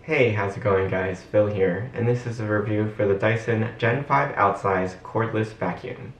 Hey, how's it going guys? Phil here, and this is a review for the Dyson Gen5 Outsize Cordless Vacuum.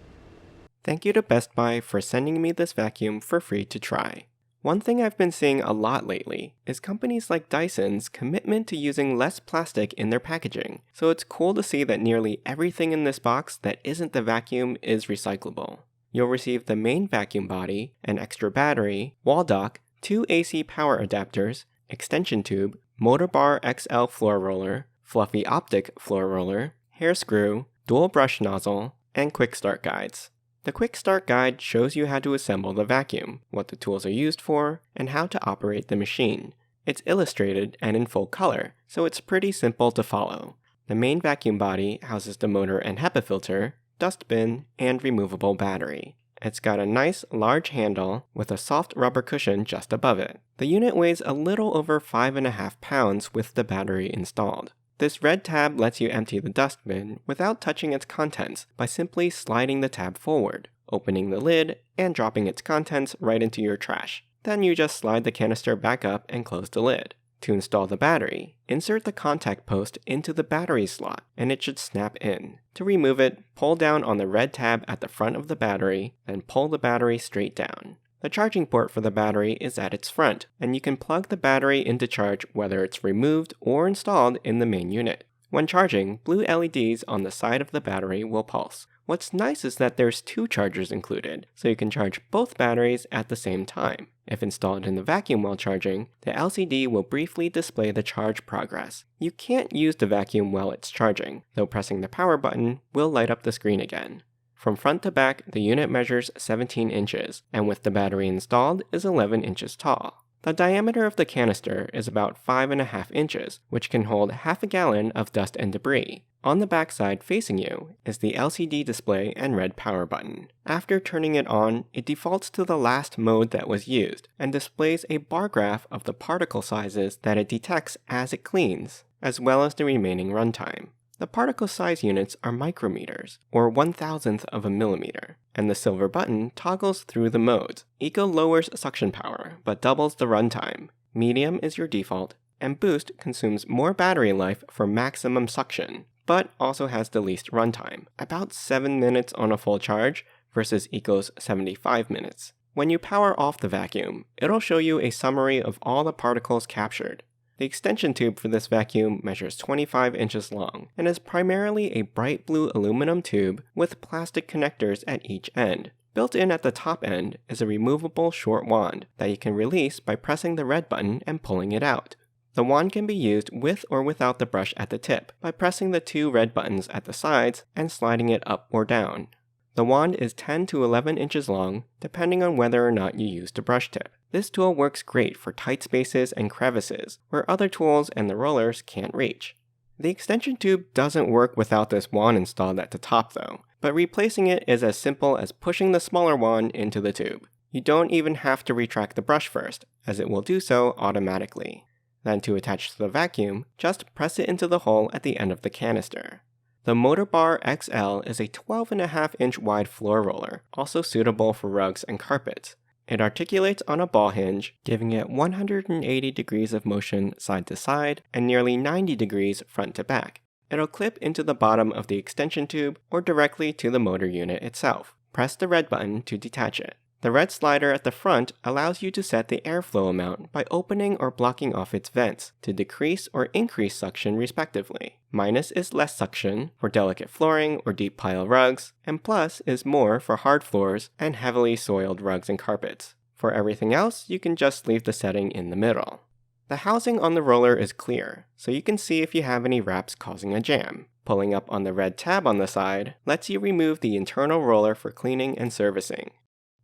Thank you to Best Buy for sending me this vacuum for free to try. One thing I've been seeing a lot lately is companies like Dyson's commitment to using less plastic in their packaging, so it's cool to see that nearly everything in this box that isn't the vacuum is recyclable. You'll receive the main vacuum body, an extra battery, wall dock, 2 AC power adapters, extension tube, Motorbar XL floor roller, fluffy Optic floor roller, hair screw, dual brush nozzle, and quickstart guides. The quickstart guide shows you how to assemble the vacuum, what the tools are used for, and how to operate the machine. It's illustrated and in full color, so it's pretty simple to follow. The main vacuum body houses the motor and HEPA filter, dustbin, and removable battery. It's got a nice, large handle with a soft rubber cushion just above it. The unit weighs a little over 5.5 pounds with the battery installed. This red tab lets you empty the dustbin without touching its contents by simply sliding the tab forward, opening the lid, and dropping its contents right into your trash. Then you just slide the canister back up and close the lid. To install the battery, insert the contact post into the battery slot and it should snap in. To remove it, pull down on the red tab at the front of the battery, then pull the battery straight down. The charging port for the battery is at its front, and you can plug the battery into charge whether it's removed or installed in the main unit. When charging, blue LEDs on the side of the battery will pulse. What's nice is that there's 2 chargers included, so you can charge both batteries at the same time. If installed in the vacuum while charging, the LCD will briefly display the charge progress. You can't use the vacuum while it's charging, though pressing the power button will light up the screen again. From front to back, the unit measures 17 inches, and with the battery installed is 11 inches tall. The diameter of the canister is about 5.5 inches, which can hold half a gallon of dust and debris. On the backside facing you is the LCD display and red power button. After turning it on, it defaults to the last mode that was used and displays a bar graph of the particle sizes that it detects as it cleans, as well as the remaining runtime. The particle size units are micrometers, or 1/1000th of a millimeter, and the silver button toggles through the modes. Eco lowers suction power, but doubles the runtime. Medium is your default, and Boost consumes more battery life for maximum suction, but also has the least runtime, about 7 minutes on a full charge versus Eco's 75 minutes. When you power off the vacuum, it'll show you a summary of all the particles captured. The extension tube for this vacuum measures 25 inches long and is primarily a bright blue aluminum tube with plastic connectors at each end. Built in at the top end is a removable short wand that you can release by pressing the red button and pulling it out. The wand can be used with or without the brush at the tip by pressing the 2 red buttons at the sides and sliding it up or down. The wand is 10 to 11 inches long, depending on whether or not you use the brush tip. This tool works great for tight spaces and crevices, where other tools and the rollers can't reach. The extension tube doesn't work without this wand installed at the top though, but replacing it is as simple as pushing the smaller wand into the tube. You don't even have to retract the brush first, as it will do so automatically. Then to attach to the vacuum, just press it into the hole at the end of the canister. The Motorbar XL is a 12.5-inch wide floor roller, also suitable for rugs and carpets. It articulates on a ball hinge, giving it 180 degrees of motion side to side and nearly 90 degrees front to back. It'll clip into the bottom of the extension tube or directly to the motor unit itself. Press the red button to detach it. The red slider at the front allows you to set the airflow amount by opening or blocking off its vents to decrease or increase suction respectively. Minus is less suction for delicate flooring or deep pile rugs, and plus is more for hard floors and heavily soiled rugs and carpets. For everything else, you can just leave the setting in the middle. The housing on the roller is clear, so you can see if you have any wraps causing a jam. Pulling up on the red tab on the side lets you remove the internal roller for cleaning and servicing.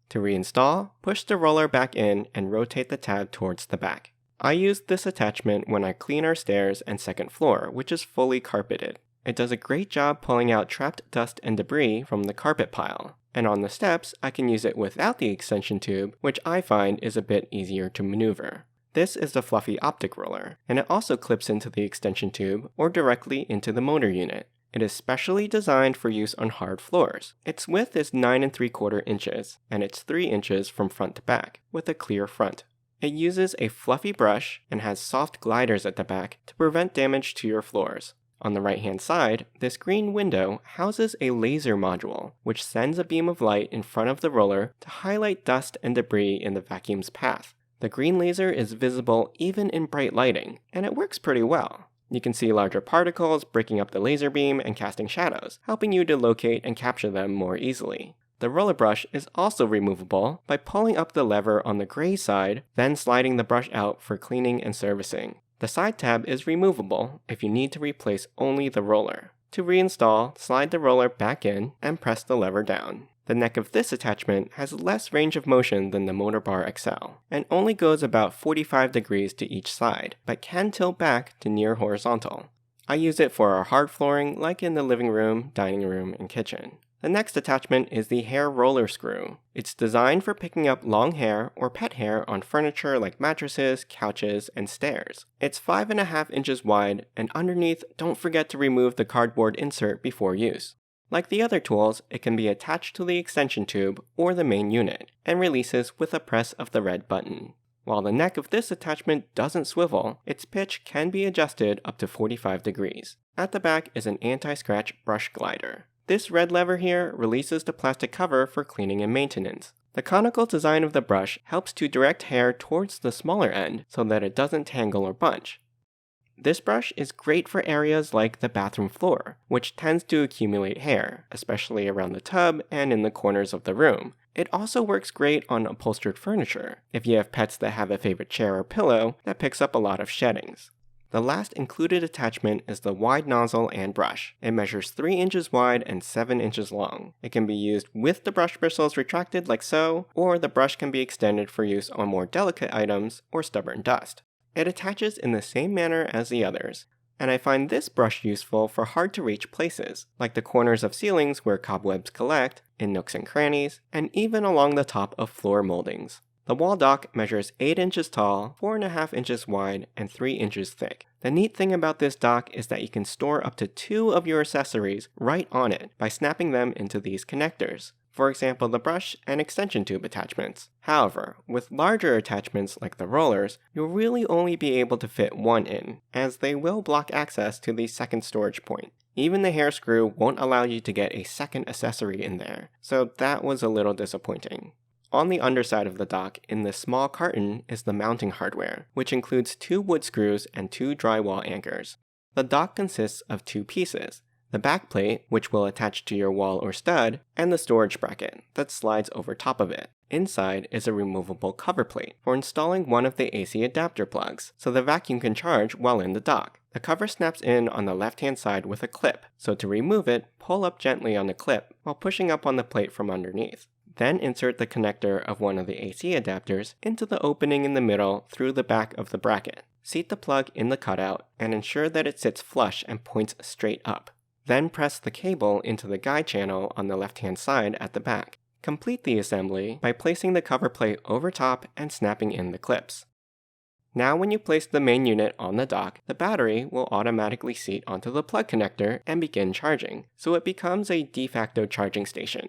To reinstall, push the roller back in and rotate the tab towards the back. I used this attachment when I clean our stairs and second floor, which is fully carpeted. It does a great job pulling out trapped dust and debris from the carpet pile. And on the steps, I can use it without the extension tube, which I find is a bit easier to maneuver. This is the fluffy Optic roller, and it also clips into the extension tube or directly into the motor unit. It is specially designed for use on hard floors. Its width is 9 3/4 inches, and it's 3 inches from front to back, with a clear front. It uses a fluffy brush and has soft gliders at the back to prevent damage to your floors. On the right-hand side, this green window houses a laser module, which sends a beam of light in front of the roller to highlight dust and debris in the vacuum's path. The green laser is visible even in bright lighting, and it works pretty well. You can see larger particles breaking up the laser beam and casting shadows, helping you to locate and capture them more easily. The roller brush is also removable by pulling up the lever on the gray side, then sliding the brush out for cleaning and servicing. The side tab is removable if you need to replace only the roller. To reinstall, slide the roller back in and press the lever down. The neck of this attachment has less range of motion than the Motorbar XL, and only goes about 45 degrees to each side, but can tilt back to near horizontal. I use it for our hard flooring like in the living room, dining room, and kitchen. The next attachment is the hair roller screw. It's designed for picking up long hair or pet hair on furniture like mattresses, couches, and stairs. It's 5.5 inches wide, and underneath, don't forget to remove the cardboard insert before use. Like the other tools, it can be attached to the extension tube or the main unit, and releases with a press of the red button. While the neck of this attachment doesn't swivel, its pitch can be adjusted up to 45 degrees. At the back is an anti-scratch brush glider. This red lever here releases the plastic cover for cleaning and maintenance. The conical design of the brush helps to direct hair towards the smaller end so that it doesn't tangle or bunch. This brush is great for areas like the bathroom floor, which tends to accumulate hair, especially around the tub and in the corners of the room. It also works great on upholstered furniture, if you have pets that have a favorite chair or pillow that picks up a lot of sheddings. The last included attachment is the wide nozzle and brush. It measures 3 inches wide and 7 inches long. It can be used with the brush bristles retracted like so, or the brush can be extended for use on more delicate items or stubborn dust. It attaches in the same manner as the others, and I find this brush useful for hard-to-reach places, like the corners of ceilings where cobwebs collect, in nooks and crannies, and even along the top of floor moldings. The wall dock measures 8 inches tall, 4.5 inches wide, and 3 inches thick. The neat thing about this dock is that you can store up to 2 of your accessories right on it by snapping them into these connectors. For example, the brush and extension tube attachments. However, with larger attachments like the rollers, you'll really only be able to fit one in, as they will block access to the second storage point. Even the hair screw won't allow you to get a second accessory in there, so that was a little disappointing. On the underside of the dock, in this small carton, is the mounting hardware, which includes 2 wood screws and 2 drywall anchors. The dock consists of 2 pieces, the back plate, which will attach to your wall or stud, and the storage bracket that slides over top of it. Inside is a removable cover plate for installing one of the AC adapter plugs, so the vacuum can charge while in the dock. The cover snaps in on the left-hand side with a clip, so to remove it, pull up gently on the clip while pushing up on the plate from underneath. Then insert the connector of one of the AC adapters into the opening in the middle through the back of the bracket. Seat the plug in the cutout and ensure that it sits flush and points straight up. Then press the cable into the guide channel on the left-hand side at the back. Complete the assembly by placing the cover plate over top and snapping in the clips. Now when you place the main unit on the dock, the battery will automatically seat onto the plug connector and begin charging, so it becomes a de facto charging station.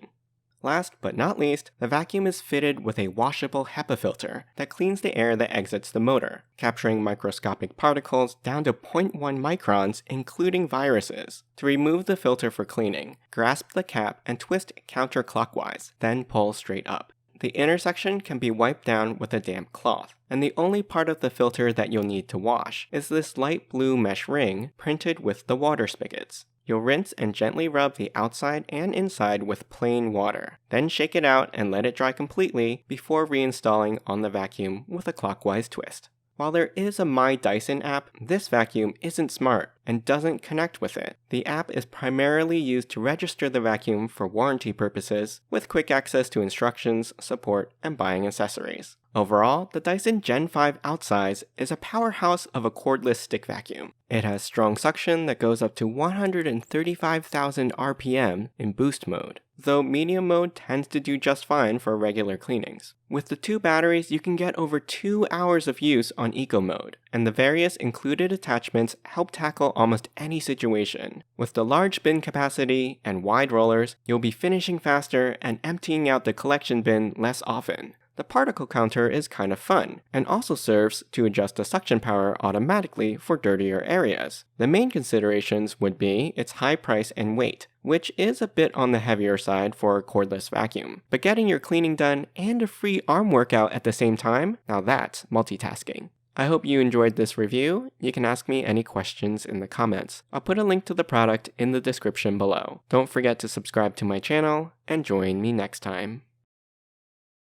Last but not least, the vacuum is fitted with a washable HEPA filter that cleans the air that exits the motor, capturing microscopic particles down to 0.1 microns, including viruses. To remove the filter for cleaning, grasp the cap and twist counterclockwise, then pull straight up. The intersection can be wiped down with a damp cloth, and the only part of the filter that you'll need to wash is this light blue mesh ring printed with the water spigots. You'll rinse and gently rub the outside and inside with plain water. Then shake it out and let it dry completely before reinstalling on the vacuum with a clockwise twist. While there is a My Dyson app, this vacuum isn't smart and doesn't connect with it. The app is primarily used to register the vacuum for warranty purposes, with quick access to instructions, support, and buying accessories. Overall, the Dyson gen5outsize is a powerhouse of a cordless stick vacuum. It has strong suction that goes up to 135,000 RPM in boost mode, though medium mode tends to do just fine for regular cleanings. With the 2 batteries, you can get over 2 hours of use on eco mode, and the various included attachments help tackle almost any situation. With the large bin capacity and wide rollers, you'll be finishing faster and emptying out the collection bin less often. The particle counter is kind of fun, and also serves to adjust the suction power automatically for dirtier areas. The main considerations would be its high price and weight, which is a bit on the heavier side for a cordless vacuum. But getting your cleaning done and a free arm workout at the same time, now that's multitasking. I hope you enjoyed this review. You can ask me any questions in the comments. I'll put a link to the product in the description below. Don't forget to subscribe to my channel, and join me next time.